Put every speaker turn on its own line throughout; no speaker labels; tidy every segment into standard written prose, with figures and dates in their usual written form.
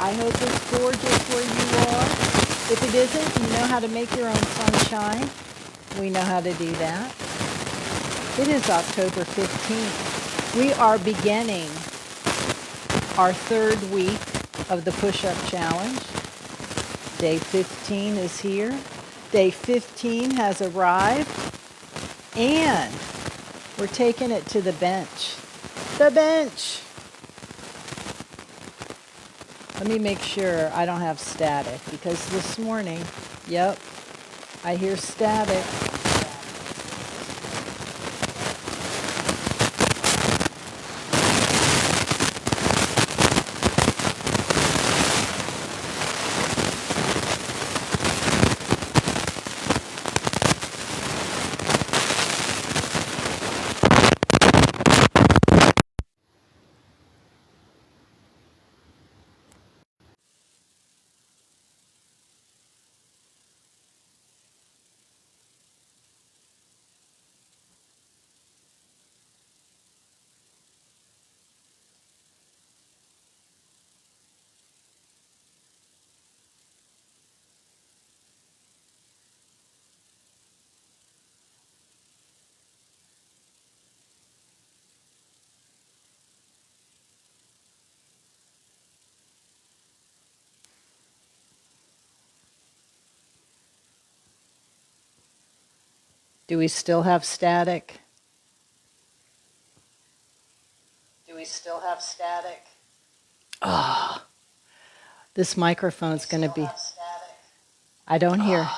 I hope it's gorgeous where you are. If it isn't, you know how to make your own sunshine. We know how to do that. It is October 15th. We are beginning our third week of the push-up challenge. Day 15 is here. Day 15 has arrived. And we're taking it to the bench. The bench! Let me make sure I don't have static, because this morning, yep, I hear static. Do we still have static? Do we still have static? Oh, this microphone's going to be... I don't hear...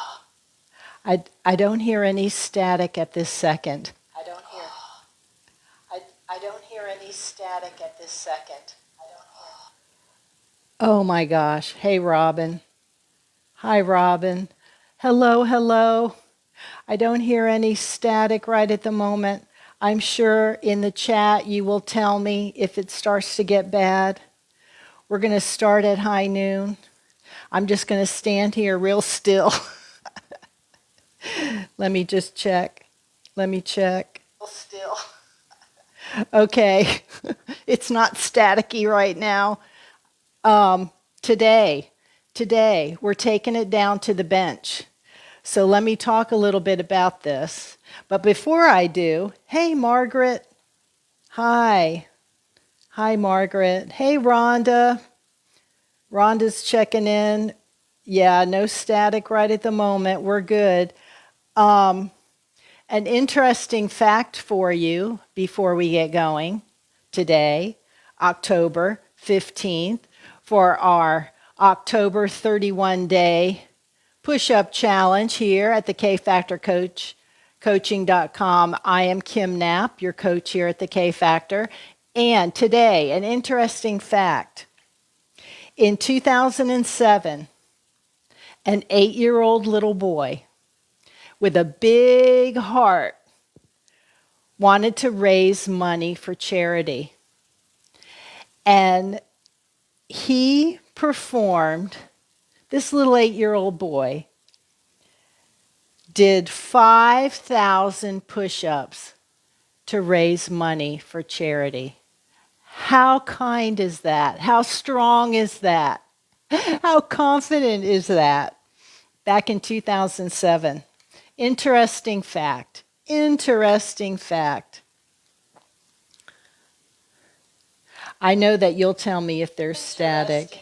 I don't hear any static at this second. I don't hear any static at this second. Oh my gosh. Hey, Robin. Hi, Robin. Hello, hello. I don't hear any static right at the moment. I'm sure in the chat you will tell me if it starts to get bad. We're going to start at high noon. I'm just going to stand here real still. Let me just check. Let me check. Still. Okay. It's not staticky right now. Today, we're taking it down to the bench. So let me talk a little bit about this. But before I do, hey, Margaret. Hi. Hi, Margaret. Hey, Rhonda. Rhonda's checking in. Yeah, no static right at the moment. We're good. An interesting fact for you before we get going today, October 15th, for our October 31-day push-up challenge here at the K-Factor Coaching.com. I am Kim Knapp, your coach here at the K-Factor. And today, an interesting fact. In 2007, an 8-year-old little boy with a big heart wanted to raise money for charity. And he performed, this little 8-year-old boy did 5,000 push-ups to raise money for charity. How kind is that? How strong is that? How confident is that? Back in 2007. Interesting fact. Interesting fact. I know that you'll tell me if there's static.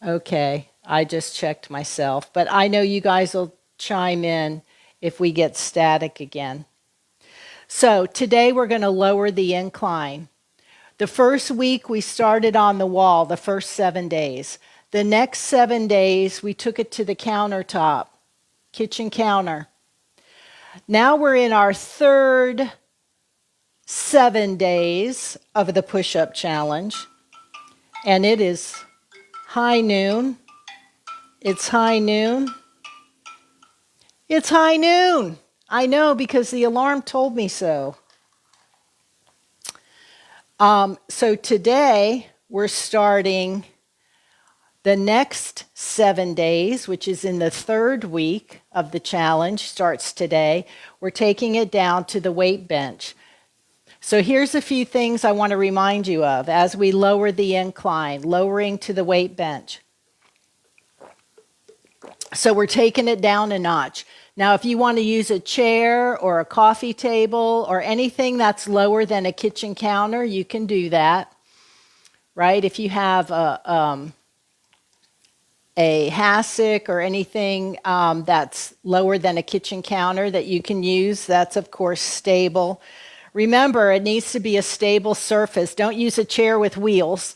Okay, I just checked myself. But I know you guys will chime in if we get static again. So today we're going to lower the incline. The first week we started on the wall, the first 7 days. The next 7 days we took it to the countertop, kitchen counter. Now we're in our third 7 days of the push-up challenge. And it is high noon. It's high noon. It's high noon. I know because the alarm told me so. So today we're starting the next 7 days, which is in the third week of the challenge, starts today. We're taking it down to the weight bench. So here's a few things I want to remind you of as we lower the incline, lowering to the weight bench. So we're taking it down a notch. Now, if you want to use a chair or a coffee table or anything that's lower than a kitchen counter, you can do that, right? If you have a hassock or anything that's lower than a kitchen counter that you can use, that's, of course, stable. Remember, it needs to be a stable surface. Don't use a chair with wheels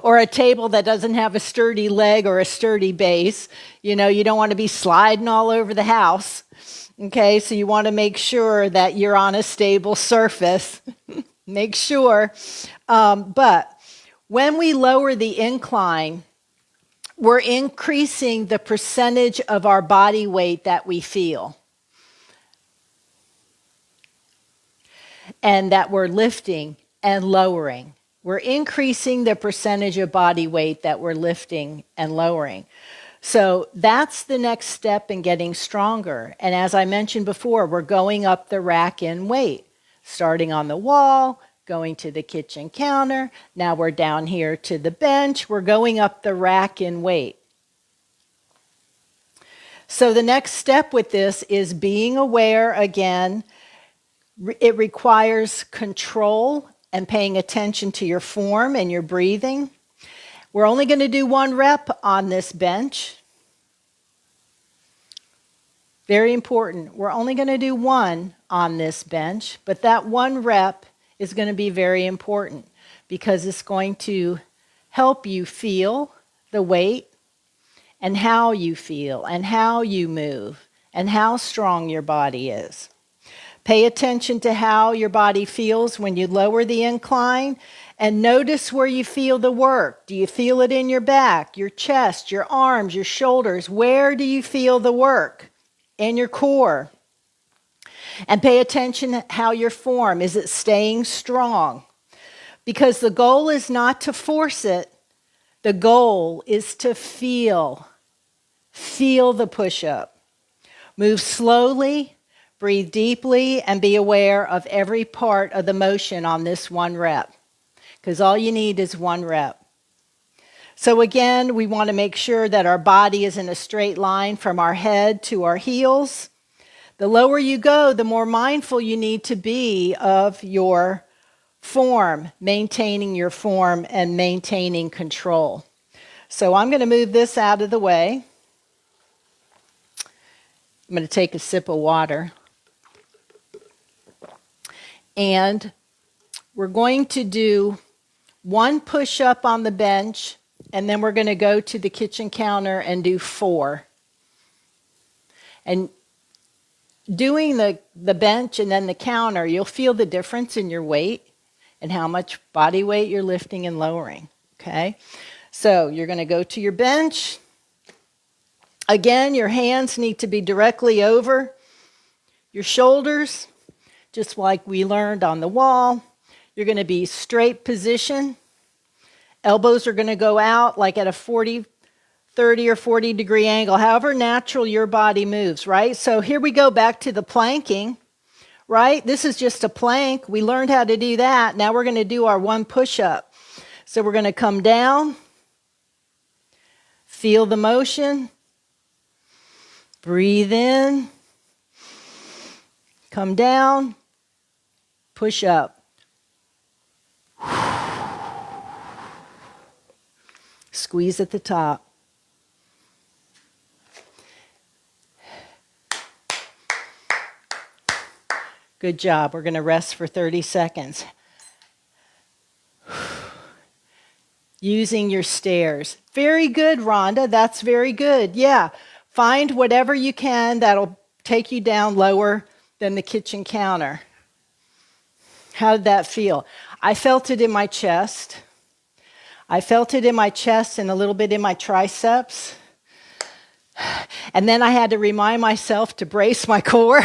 or a table that doesn't have a sturdy leg or a sturdy base. You know, you don't want to be sliding all over the house. Okay, so you want to make sure that you're on a stable surface. Make sure. But when we lower the incline, we're increasing the percentage of our body weight that we feel. And that we're lifting and lowering. We're increasing the percentage of body weight that we're lifting and lowering. So that's the next step in getting stronger. And as I mentioned before, we're going up the rack in weight, starting on the wall, going to the kitchen counter. Now we're down here to the bench. We're going up the rack in weight. So the next step with this is being aware again. It requires control and paying attention to your form and your breathing. We're only going to do 1 rep on this bench. Very important. We're only going to do 1 on this bench, but that 1 rep is going to be very important because it's going to help you feel the weight and how you feel and how you move and how strong your body is. Pay attention to how your body feels when you lower the incline and notice where you feel the work. Do you feel it in your back, your chest, your arms, your shoulders? Where do you feel the work? In your core. And pay attention to how your form. Is it staying strong? Because the goal is not to force it. The goal is to feel. Feel the push-up. Move slowly. Breathe deeply and be aware of every part of the motion on this 1 rep, because all you need is 1 rep. So again, we want to make sure that our body is in a straight line from our head to our heels. The lower you go, the more mindful you need to be of your form, maintaining your form and maintaining control. So I'm going to move this out of the way. I'm going to take a sip of water. And we're going to do 1 push-up on the bench, and then we're going to go to the kitchen counter and do 4. And doing the bench and then the counter, you'll feel the difference in your weight and how much body weight you're lifting and lowering, okay? So you're going to go to your bench. Again, your hands need to be directly over your shoulders. Just like we learned on the wall. You're going to be straight position. Elbows are going to go out like at a 30 or 40 degree angle, however natural your body moves, right? So here we go back to the planking, right? This is just a plank. We learned how to do that. Now we're going to do our 1 push-up. So we're going to come down, feel the motion, breathe in, come down, push up. Squeeze at the top. Good job. We're going to rest for 30 seconds. Using your stairs. Very good, Rhonda. That's very good. Yeah. Find whatever you can that'll take you down lower than the kitchen counter. How did that feel? I felt it in my chest. I felt it in my chest and a little bit in my triceps. And then I had to remind myself to brace my core.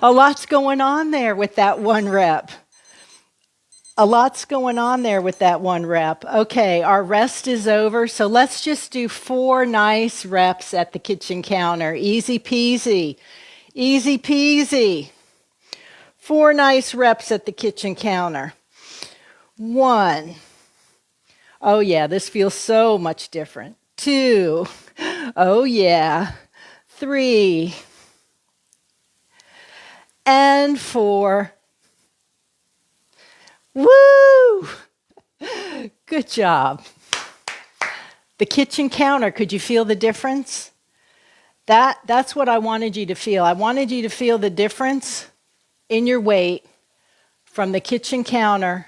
A lot's going on there with that 1 rep. A lot's going on there with that 1 rep. Okay, our rest is over, so let's just do 4 nice reps at the kitchen counter. Easy peasy. Easy peasy. 4 nice reps at the kitchen counter. 1. Oh yeah, this feels so much different. 2. Oh yeah. 3. And 4. Woo! Good job. The kitchen counter, could you feel the difference? That's what I wanted you to feel. I wanted you to feel the difference in your weight from the kitchen counter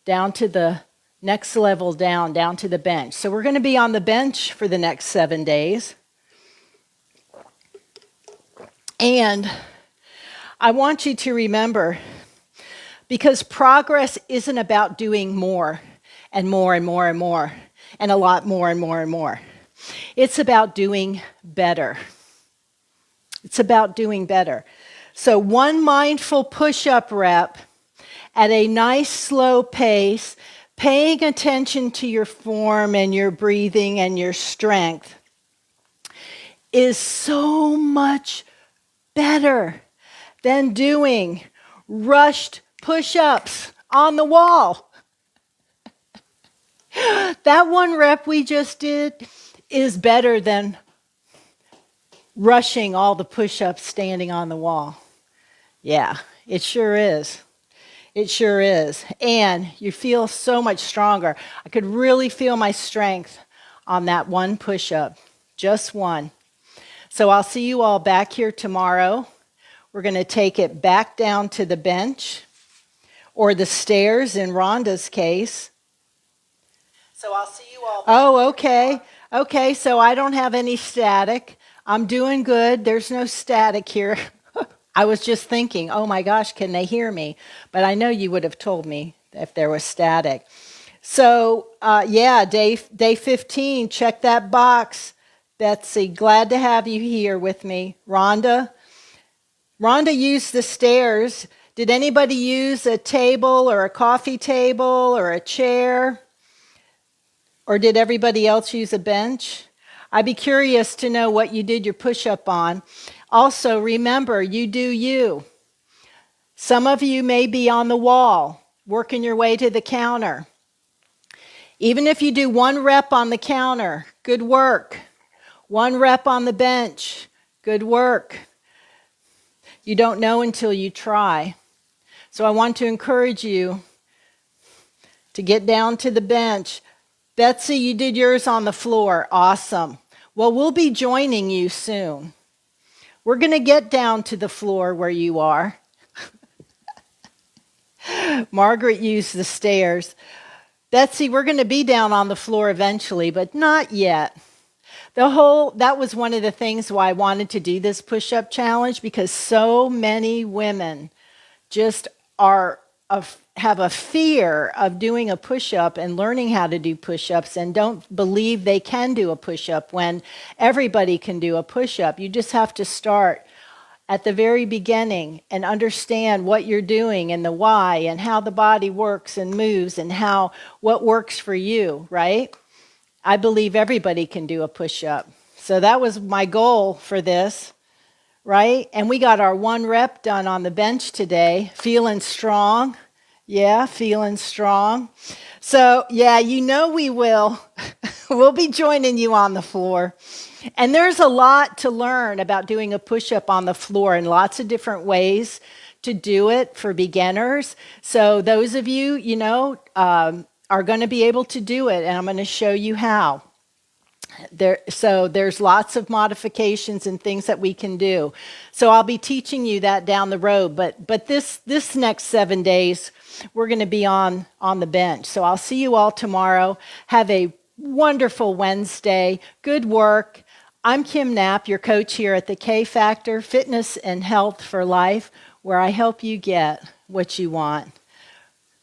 down to the next level down to the bench. So we're going to be on the bench for the next 7 days. And I want you to remember, because progress isn't about doing more and more and more and more and a lot more and more and more. It's about doing better. It's about doing better. So 1 mindful push-up rep at a nice slow pace, paying attention to your form and your breathing and your strength, is so much better than doing rushed push-ups on the wall. That 1 rep we just did is better than rushing all the push-ups standing on the wall. Yeah, it sure is. It sure is. And you feel so much stronger. I could really feel my strength on that 1 push-up. Just 1. So I'll see you all back here tomorrow. We're going to take it back down to the bench or the stairs in Rhonda's case. So I'll see you all back. Oh, okay. Okay, so I don't have any static. I'm doing good. There's no static here. I was just thinking, oh my gosh, can they hear me? But I know you would have told me if there was static. So, day 15, check that box. Betsy, glad to have you here with me. Rhonda used the stairs. Did anybody use a table or a coffee table or a chair? Or did everybody else use a bench? I'd be curious to know what you did your push-up on. Also, remember, you do you. Some of you may be on the wall, working your way to the counter. Even if you do 1 rep on the counter, good work. 1 rep on the bench, good work. You don't know until you try. So I want to encourage you to get down to the bench. Betsy, you did yours on the floor. Awesome. Well, we'll be joining you soon. We're going to get down to the floor where you are. Margaret used the stairs. Betsy, we're going to be down on the floor eventually, but not yet. That was one of the things why I wanted to do this push-up challenge, because so many women just have a fear of doing a push-up and learning how to do push-ups and don't believe they can do a push-up when everybody can do a push-up. You just have to start at the very beginning and understand what you're doing and the why and how the body works and moves and what works for you, right? I believe everybody can do a push-up. So that was my goal for this, right? And we got our 1 rep done on the bench today. Feeling strong. Yeah, feeling strong. So, yeah, you know we will. We'll be joining you on the floor. And there's a lot to learn about doing a push-up on the floor and lots of different ways to do it for beginners. So those of you, are going to be able to do it, and I'm going to show you how. So there's lots of modifications and things that we can do. So I'll be teaching you that down the road. But this next 7 days, we're going to be on the bench. So I'll see you all tomorrow. Have a wonderful Wednesday. Good work. I'm Kim Knapp, your coach here at the K Factor Fitness and Health for Life, where I help you get what you want.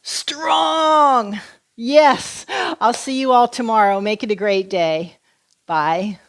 Strong! Yes! I'll see you all tomorrow. Make it a great day. Bye.